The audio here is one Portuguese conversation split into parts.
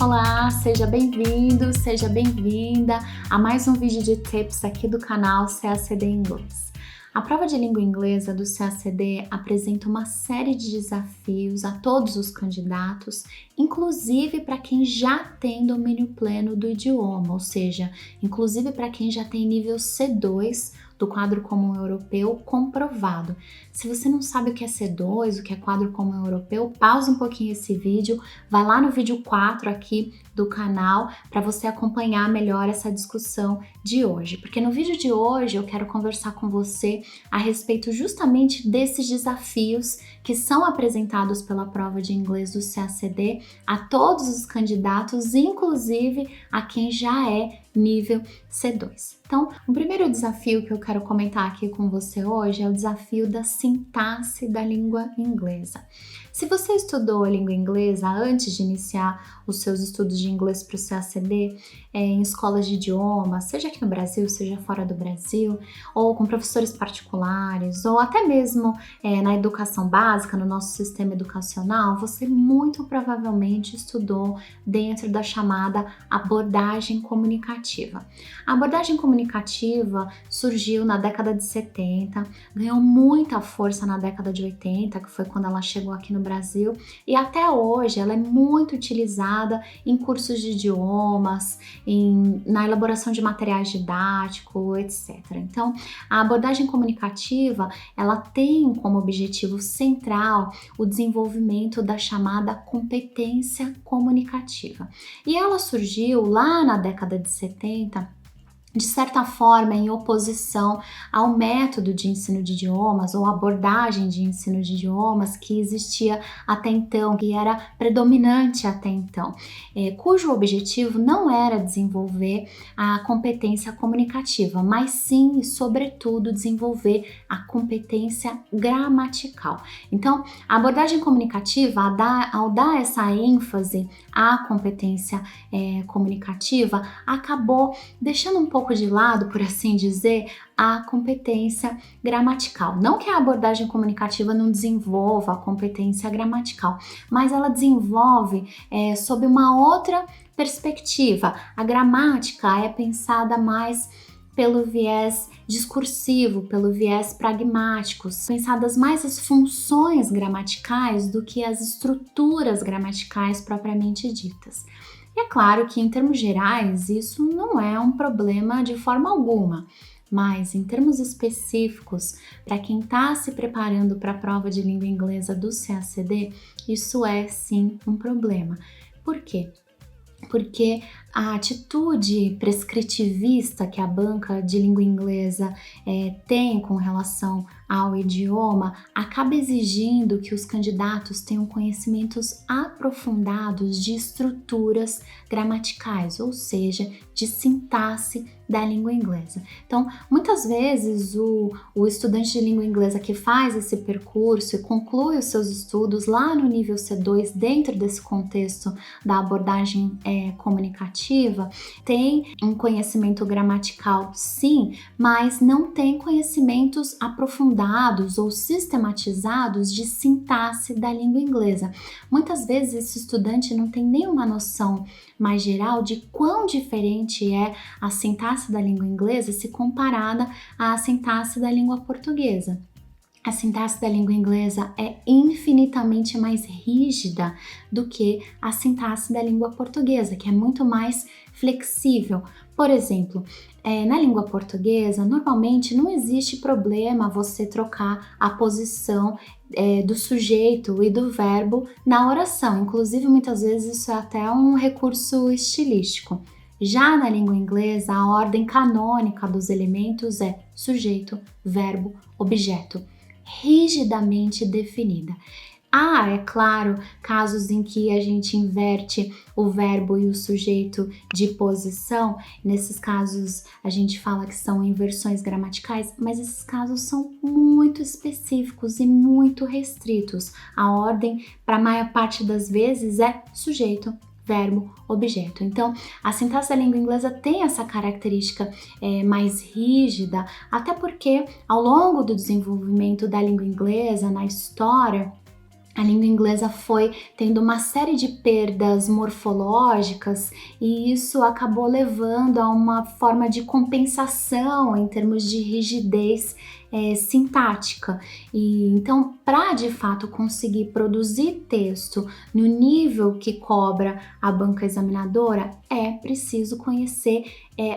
Olá, seja bem-vindo, seja bem-vinda a mais um vídeo de tips aqui do canal CACD Inglês. A prova de língua inglesa do CACD apresenta uma série de desafios a todos os candidatos, inclusive para quem já tem domínio pleno do idioma, ou seja, inclusive para quem já tem nível C2 do Quadro Comum Europeu comprovado. Se você não sabe o que é C2, o que é Quadro Comum Europeu, pausa um pouquinho esse vídeo, vai lá no vídeo 4 aqui do canal para você acompanhar melhor essa discussão de hoje. Porque no vídeo de hoje eu quero conversar com você a respeito justamente desses desafios que são apresentados pela prova de inglês do CACD a todos os candidatos, inclusive a quem já é nível C2. Então, o primeiro desafio que eu quero comentar aqui com você hoje é o desafio da sintaxe da língua inglesa. Se você estudou a língua inglesa antes de iniciar os seus estudos de inglês para o CACD, em escolas de idiomas, seja aqui no Brasil, seja fora do Brasil, ou com professores particulares, ou até mesmo na educação básica, no nosso sistema educacional, você muito provavelmente estudou dentro da chamada abordagem comunicativa. A abordagem comunicativa surgiu na década de 70, ganhou muita força na década de 80, que foi quando ela chegou aqui no Brasil, e até hoje ela é muito utilizada em cursos de idiomas, na elaboração de materiais didáticos, etc. Então, a abordagem comunicativa, ela tem como objetivo central o desenvolvimento da chamada competência comunicativa. E ela surgiu lá na década de 70, de certa forma em oposição ao método de ensino de idiomas ou abordagem de ensino de idiomas que existia até então, que era predominante até então, cujo objetivo não era desenvolver a competência comunicativa, mas sim e sobretudo desenvolver a competência gramatical. Então, a abordagem comunicativa, ao dar essa ênfase à competência comunicativa, acabou deixando um pouco de lado, por assim dizer, a competência gramatical. Não que a abordagem comunicativa não desenvolva a competência gramatical, mas ela desenvolve sob uma outra perspectiva. A gramática é pensada mais pelo viés discursivo, pelo viés pragmático, pensadas mais as funções gramaticais do que as estruturas gramaticais propriamente ditas. E é claro que, em termos gerais, isso não é um problema de forma alguma, mas em termos específicos, para quem está se preparando para a prova de língua inglesa do CACD, isso é sim um problema. Por quê? Porque a atitude prescritivista que a banca de língua inglesa tem com relação ao idioma acaba exigindo que os candidatos tenham conhecimentos aprofundados de estruturas gramaticais, ou seja, de sintaxe da língua inglesa. Então, muitas vezes o estudante de língua inglesa que faz esse percurso e conclui os seus estudos lá no nível C2, dentro desse contexto da abordagem comunicativa, tem um conhecimento gramatical, sim, mas não tem conhecimentos aprofundados ou sistematizados de sintaxe da língua inglesa. Muitas vezes esse estudante não tem nenhuma noção mais geral de quão diferente é a sintaxe da língua inglesa se comparada à sintaxe da língua portuguesa. A sintaxe da língua inglesa é infinitamente mais rígida do que a sintaxe da língua portuguesa, que é muito mais flexível. Por exemplo, na língua portuguesa, normalmente não existe problema você trocar a posição do sujeito e do verbo na oração. Inclusive, muitas vezes isso é até um recurso estilístico. Já na língua inglesa, a ordem canônica dos elementos é sujeito, verbo, objeto, rigidamente definida. É claro, casos em que a gente inverte o verbo e o sujeito de posição. Nesses casos, a gente fala que são inversões gramaticais, mas esses casos são muito específicos e muito restritos. A ordem, para a maior parte das vezes, é sujeito, verbo, objeto. Então, a sintaxe da língua inglesa tem essa característica mais rígida, até porque, ao longo do desenvolvimento da língua inglesa, na história, a língua inglesa foi tendo uma série de perdas morfológicas e isso acabou levando a uma forma de compensação em termos de rigidez sintática. E então, para de fato conseguir produzir texto no nível que cobra a banca examinadora, é preciso conhecer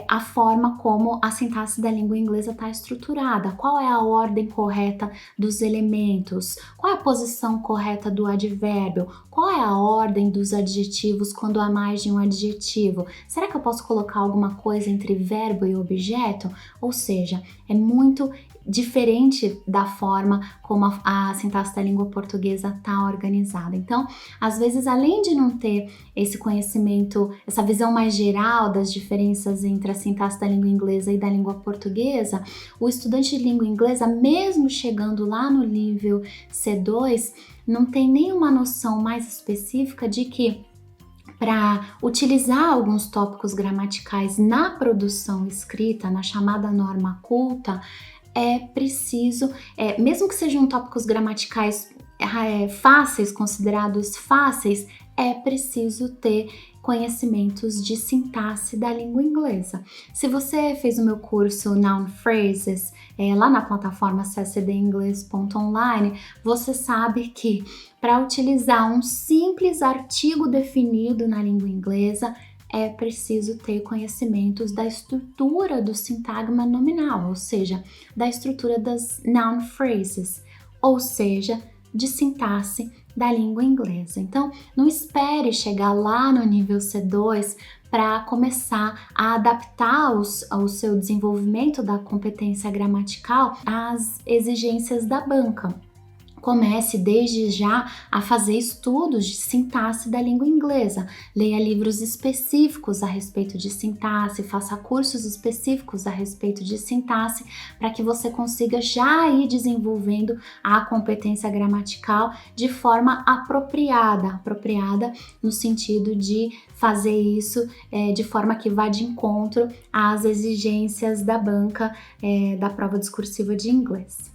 a forma como a sintaxe da língua inglesa está estruturada, qual é a ordem correta dos elementos, qual é a posição correta do advérbio, qual é a ordem dos adjetivos quando há mais de um adjetivo. Será que eu posso colocar alguma coisa entre verbo e objeto? Ou seja, é muito diferente da forma como a sintaxe da língua portuguesa está organizada. Então, às vezes, além de não ter esse conhecimento, essa visão mais geral das diferenças entre a sintaxe da língua inglesa e da língua portuguesa, o estudante de língua inglesa, mesmo chegando lá no nível C2, não tem nenhuma noção mais específica de que para utilizar alguns tópicos gramaticais na produção escrita, na chamada norma culta, é preciso, mesmo que sejam tópicos gramaticais fáceis, considerados fáceis, é preciso ter conhecimentos de sintaxe da língua inglesa. Se você fez o meu curso Noun Phrases, lá na plataforma csdinglês.online, você sabe que para utilizar um simples artigo definido na língua inglesa, é preciso ter conhecimentos da estrutura do sintagma nominal, ou seja, da estrutura das noun phrases, ou seja, de sintaxe da língua inglesa. Então, não espere chegar lá no nível C2 para começar a adaptar o seu desenvolvimento da competência gramatical às exigências da banca. Comece desde já a fazer estudos de sintaxe da língua inglesa. Leia livros específicos a respeito de sintaxe, faça cursos específicos a respeito de sintaxe, para que você consiga já ir desenvolvendo a competência gramatical de forma apropriada no sentido de fazer isso de forma que vá de encontro às exigências da banca da prova discursiva de inglês.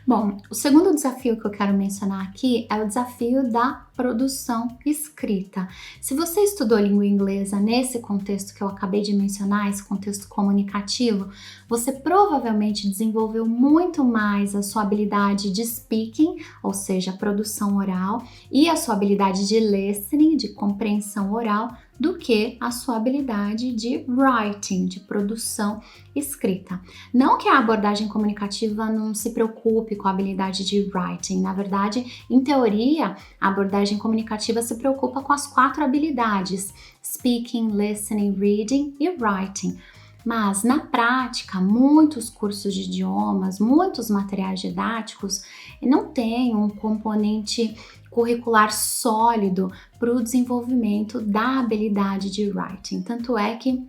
Bom, o segundo desafio que eu quero mencionar aqui é o desafio da produção escrita. Se você estudou língua inglesa nesse contexto que eu acabei de mencionar, esse contexto comunicativo, você provavelmente desenvolveu muito mais a sua habilidade de speaking, ou seja, produção oral, e a sua habilidade de listening, de compreensão oral, do que a sua habilidade de writing, de produção escrita. Não que a abordagem comunicativa não se preocupe com a habilidade de writing. Na verdade, em teoria, a abordagem comunicativa se preocupa com as 4 habilidades: speaking, listening, reading e writing. Mas, na prática, muitos cursos de idiomas, muitos materiais didáticos não têm um componente curricular sólido para o desenvolvimento da habilidade de writing. Tanto é que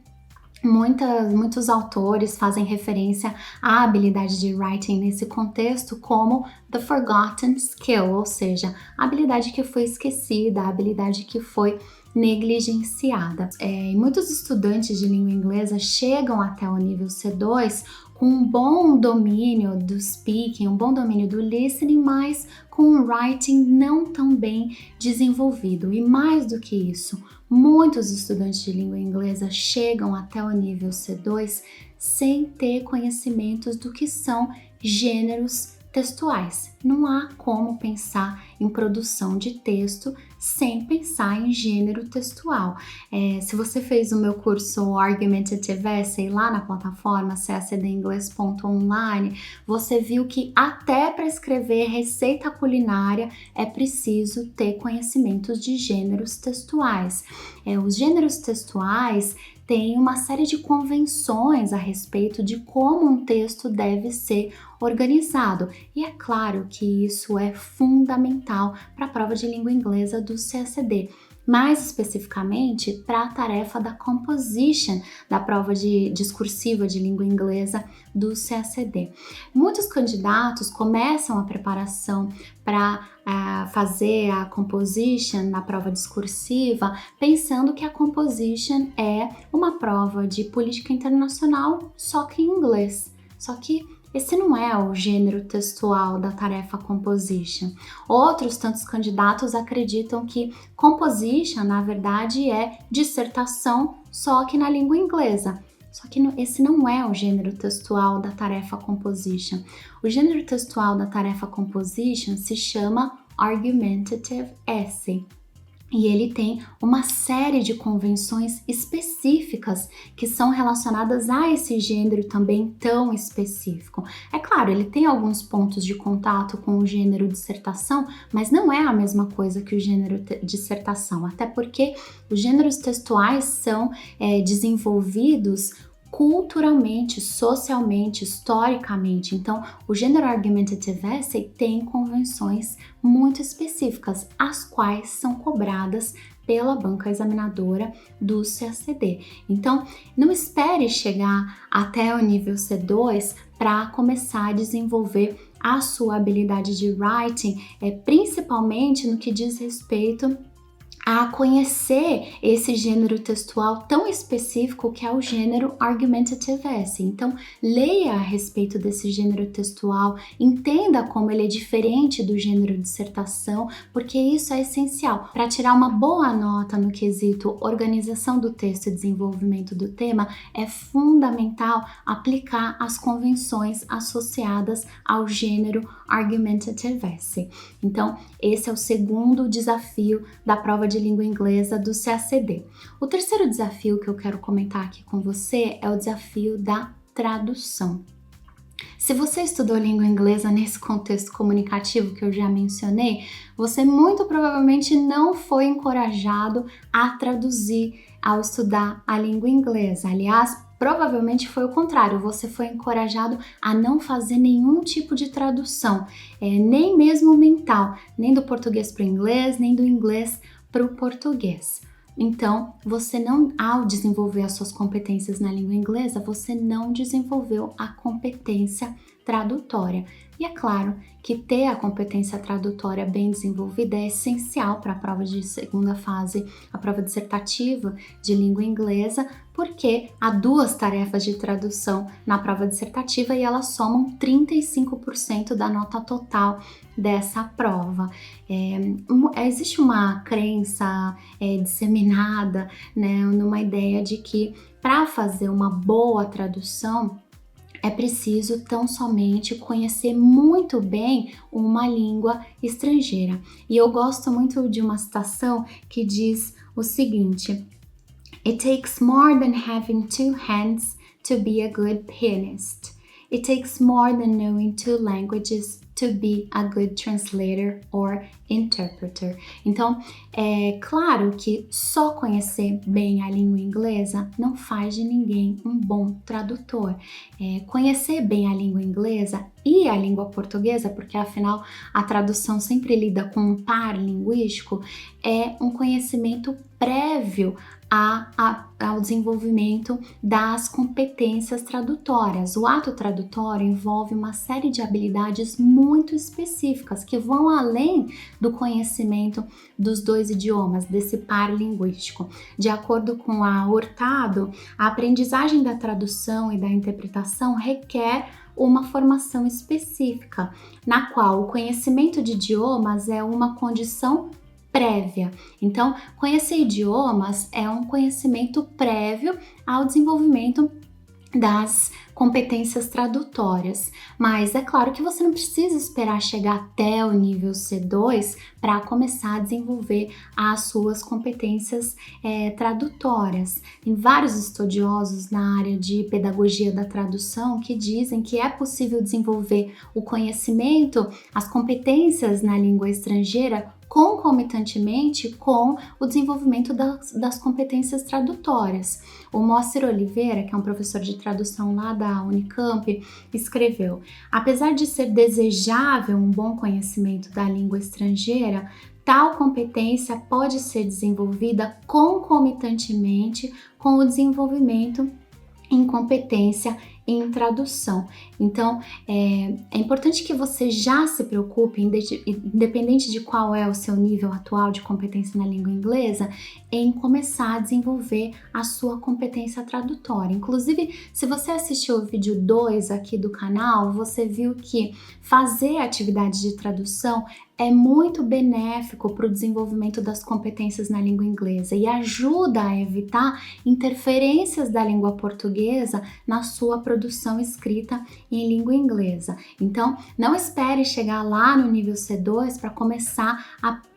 muitos autores fazem referência à habilidade de writing nesse contexto como the forgotten skill, ou seja, a habilidade que foi esquecida, a habilidade que foi negligenciada. Muitos estudantes de língua inglesa chegam até o nível C2 com um bom domínio do speaking, um bom domínio do listening, mas com um writing não tão bem desenvolvido. E mais do que isso, muitos estudantes de língua inglesa chegam até o nível C2 sem ter conhecimentos do que são gêneros textuais. Não há como pensar em produção de texto sem pensar em gênero textual. Se você fez o meu curso Argumentative Essay lá na plataforma csdinglês.online, você viu que até para escrever receita culinária é preciso ter conhecimentos de gêneros textuais. Os gêneros textuais tem uma série de convenções a respeito de como um texto deve ser organizado. E é claro que isso é fundamental para a prova de língua inglesa do CSD. Mais especificamente para a tarefa da composition da prova discursiva de língua inglesa do CSD. Muitos candidatos começam a preparação para fazer a composition na prova discursiva pensando que a composition é uma prova de política internacional só que em inglês. Só que esse não é o gênero textual da tarefa composition. Outros tantos candidatos acreditam que composition, na verdade, é dissertação, só que na língua inglesa. Só que esse não é o gênero textual da tarefa composition. O gênero textual da tarefa composition se chama argumentative essay. E ele tem uma série de convenções específicas que são relacionadas a esse gênero também tão específico. É claro, ele tem alguns pontos de contato com o gênero dissertação, mas não é a mesma coisa que o gênero dissertação, até porque os gêneros textuais são desenvolvidos culturalmente, socialmente, historicamente. Então, o gênero argumentative essay tem convenções muito específicas, as quais são cobradas pela banca examinadora do CACD. Então, não espere chegar até o nível C2 para começar a desenvolver a sua habilidade de writing, principalmente no que diz respeito a conhecer esse gênero textual tão específico que é o gênero argumentative essay. Então, leia a respeito desse gênero textual, entenda como ele é diferente do gênero dissertação, porque isso é essencial para tirar uma boa nota no quesito organização do texto e desenvolvimento do tema. É fundamental aplicar as convenções associadas ao gênero argumentative essay. Então, esse é o segundo desafio da prova de língua inglesa do CACD. O terceiro desafio que eu quero comentar aqui com você é o desafio da tradução. Se você estudou língua inglesa nesse contexto comunicativo que eu já mencionei, você muito provavelmente não foi encorajado a traduzir ao estudar a língua inglesa. Aliás, provavelmente foi o contrário, você foi encorajado a não fazer nenhum tipo de tradução, nem mesmo mental, nem do português para o inglês, nem do inglês para o português. Então, você não, ao desenvolver as suas competências na língua inglesa, você não desenvolveu a competência tradutória. E é claro que ter a competência tradutória bem desenvolvida é essencial para a prova de segunda fase, a prova dissertativa de língua inglesa, porque há duas tarefas de tradução na prova dissertativa e elas somam 35% da nota total dessa prova. Existe uma crença disseminada, né, numa ideia de que para fazer uma boa tradução é preciso tão somente conhecer muito bem uma língua estrangeira. E eu gosto muito de uma citação que diz o seguinte: It takes more than having two hands to be a good pianist. It takes more than knowing two languages to be a good translator or interpreter. Então, é claro que só conhecer bem a língua inglesa não faz de ninguém um bom tradutor. Conhecer bem a língua inglesa e a língua portuguesa, porque afinal a tradução sempre lida com um par linguístico, é um conhecimento prévio ao desenvolvimento das competências tradutórias. O ato tradutório envolve uma série de habilidades muito específicas que vão além do conhecimento dos dois idiomas, desse par linguístico. De acordo com a Hurtado, a aprendizagem da tradução e da interpretação requer uma formação específica, na qual o conhecimento de idiomas é uma condição prévia. Então, conhecer idiomas é um conhecimento prévio ao desenvolvimento das competências tradutórias, mas é claro que você não precisa esperar chegar até o nível C2 para começar a desenvolver as suas competências tradutórias. Tem vários estudiosos na área de pedagogia da tradução que dizem que é possível desenvolver o conhecimento, as competências na língua estrangeira concomitantemente com o desenvolvimento das competências tradutórias. O Moacir Oliveira, que é um professor de tradução lá da Unicamp, escreveu: apesar de ser desejável um bom conhecimento da língua estrangeira, tal competência pode ser desenvolvida concomitantemente com o desenvolvimento incompetência em tradução. Então, é importante que você já se preocupe, independente de qual é o seu nível atual de competência na língua inglesa, em começar a desenvolver a sua competência tradutória. Inclusive, se você assistiu o vídeo 2 aqui do canal, você viu que fazer atividade de tradução é muito benéfico para o desenvolvimento das competências na língua inglesa e ajuda a evitar interferências da língua portuguesa na sua produção escrita em língua inglesa. Então, não espere chegar lá no nível C2 para começar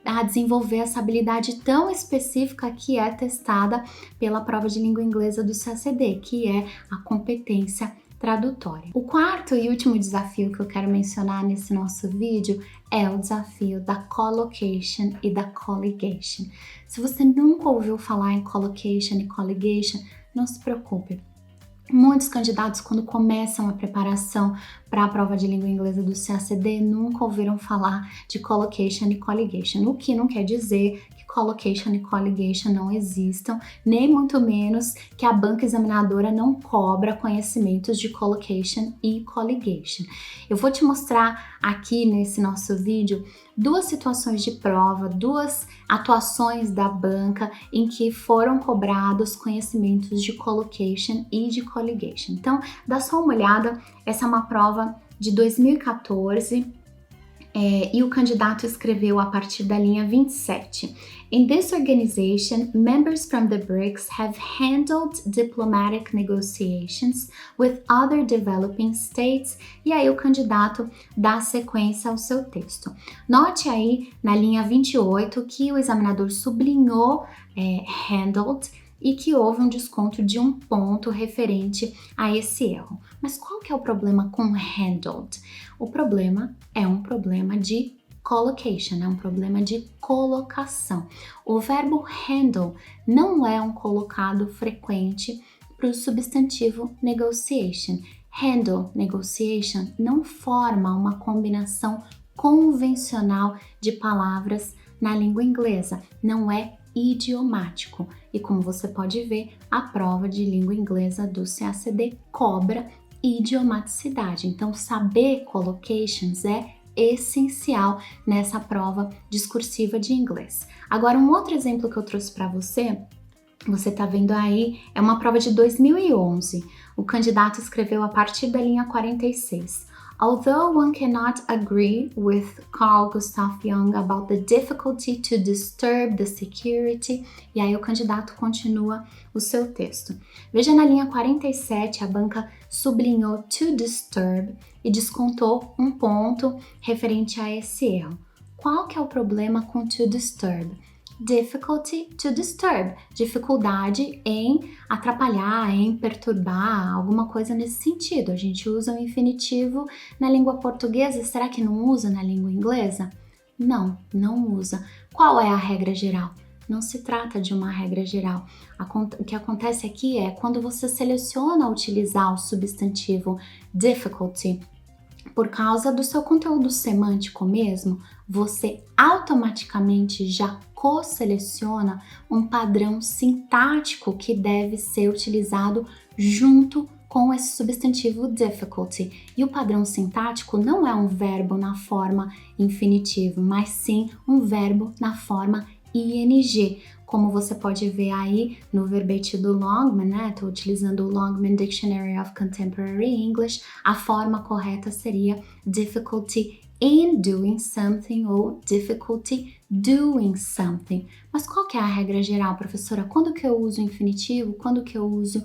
a desenvolver essa habilidade tão específica que é testada pela prova de língua inglesa do CACD, que é a competência tradutória. O quarto e último desafio que eu quero mencionar nesse nosso vídeo é o desafio da collocation e da colligation. Se você nunca ouviu falar em collocation e colligation, não se preocupe. Muitos candidatos, quando começam a preparação para a prova de língua inglesa do CACD, nunca ouviram falar de collocation e colligation, o que não quer dizer que collocation e colligation não existam, nem muito menos que a banca examinadora não cobra conhecimentos de collocation e colligation. Eu vou te mostrar aqui nesse nosso vídeo duas situações de prova, duas atuações da banca em que foram cobrados conhecimentos de collocation e de colligation. Então, dá só uma olhada, essa é uma prova de 2014 e o candidato escreveu a partir da linha 27. In this organization, members from the BRICS have handled diplomatic negotiations with other developing states. E aí o candidato dá sequência ao seu texto. Note aí na linha 28 que o examinador sublinhou handled e que houve um desconto de 1 ponto referente a esse erro. Mas qual que é o problema com handled? O problema é um problema de collocation, é um problema de colocação. O verbo handle não é um colocado frequente para o substantivo negotiation. Handle, negotiation não forma uma combinação convencional de palavras na língua inglesa, não é idiomático. E como você pode ver, a prova de língua inglesa do CACD cobra idiomaticidade. Então, saber collocations é essencial nessa prova discursiva de inglês. Agora, um outro exemplo que eu trouxe para você tá vendo aí, é uma prova de 2011. O candidato escreveu a partir da linha 46. Although one cannot agree with Carl Gustav Jung about the difficulty to disturb the security, e aí o candidato continua o seu texto. Veja na linha 47, a banca sublinhou to disturb e descontou 1 ponto referente a esse erro. Qual que é o problema com to disturb? Difficulty to disturb, dificuldade em atrapalhar, em perturbar, alguma coisa nesse sentido. A gente usa o infinitivo na língua portuguesa, será que não usa na língua inglesa? Não, não usa. Qual é a regra geral? Não se trata de uma regra geral. O que acontece aqui é quando você seleciona utilizar o substantivo difficulty por causa do seu conteúdo semântico mesmo, você automaticamente já co-seleciona um padrão sintático que deve ser utilizado junto com esse substantivo difficulty. E o padrão sintático não é um verbo na forma infinitivo, mas sim um verbo na forma ing. Como você pode ver aí no verbete do Longman, né? Estou utilizando o Longman Dictionary of Contemporary English. A forma correta seria difficulty in doing something ou difficulty doing something. Mas qual que é a regra geral, professora? Quando que eu uso o infinitivo? Quando que eu uso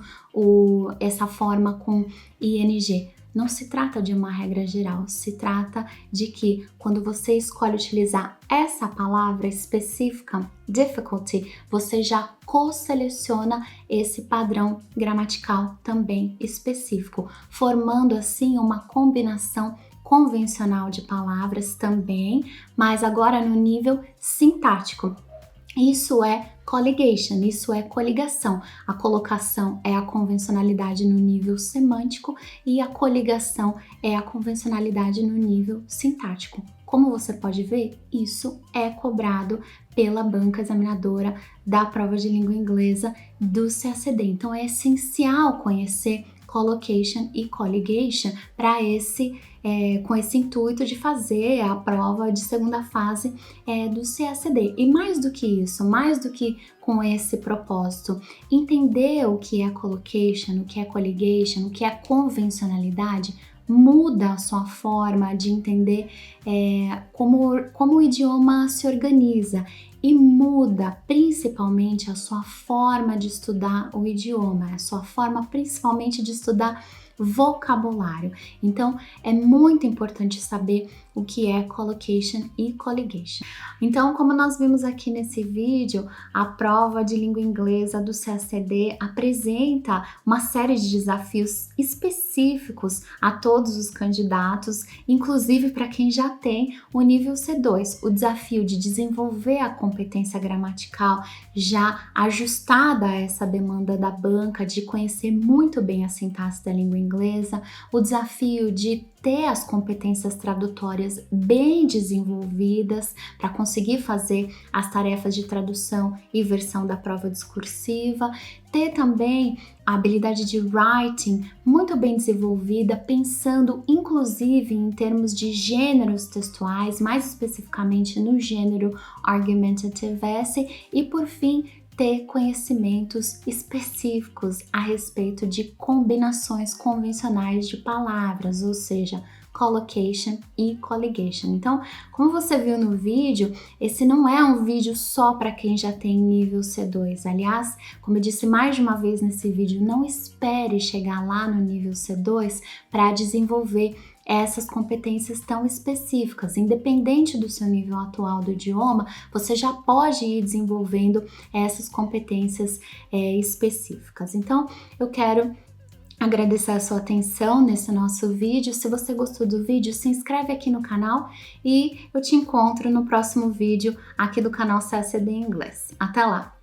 essa forma com ing? Não se trata de uma regra geral, se trata de que quando você escolhe utilizar essa palavra específica, difficulty, você já co-seleciona esse padrão gramatical também específico, formando assim uma combinação convencional de palavras também, mas agora no nível sintático. Isso é colligation, isso é coligação. A colocação é a convencionalidade no nível semântico e a coligação é a convencionalidade no nível sintático. como você pode ver, isso é cobrado pela banca examinadora da prova de língua inglesa do CACD. Então é essencial conhecer collocation e colligation para com esse intuito de fazer a prova de segunda fase do CACD. E mais do que isso, mais do que com esse propósito, entender o que é collocation, o que é colligation, o que é convencionalidade, muda a sua forma de entender como o idioma se organiza e muda principalmente a sua forma de estudar o idioma, a sua forma principalmente de estudar vocabulário. Então, é muito importante saber o que é collocation e colligation. Então, como nós vimos aqui nesse vídeo, a prova de língua inglesa do CACD apresenta uma série de desafios específicos a todos os candidatos, inclusive para quem já tem o nível C2, o desafio de desenvolver a competência gramatical já ajustada a essa demanda da banca, de conhecer muito bem a sintaxe da língua inglesa, o desafio de ter as competências tradutórias bem desenvolvidas para conseguir fazer as tarefas de tradução e versão da prova discursiva, ter também a habilidade de writing muito bem desenvolvida, pensando inclusive em termos de gêneros textuais, mais especificamente no gênero argumentative essay, e por fim ter conhecimentos específicos a respeito de combinações convencionais de palavras, ou seja, collocation e colligation. Então, como você viu no vídeo, esse não é um vídeo só para quem já tem nível C2. Aliás, como eu disse mais de uma vez nesse vídeo, não espere chegar lá no nível C2 para desenvolver essas competências tão específicas. Independente do seu nível atual do idioma, você já pode ir desenvolvendo essas competências específicas. Então, eu quero agradecer a sua atenção nesse nosso vídeo. Se você gostou do vídeo, se inscreve aqui no canal e eu te encontro no próximo vídeo aqui do canal CACD Inglês. Até lá!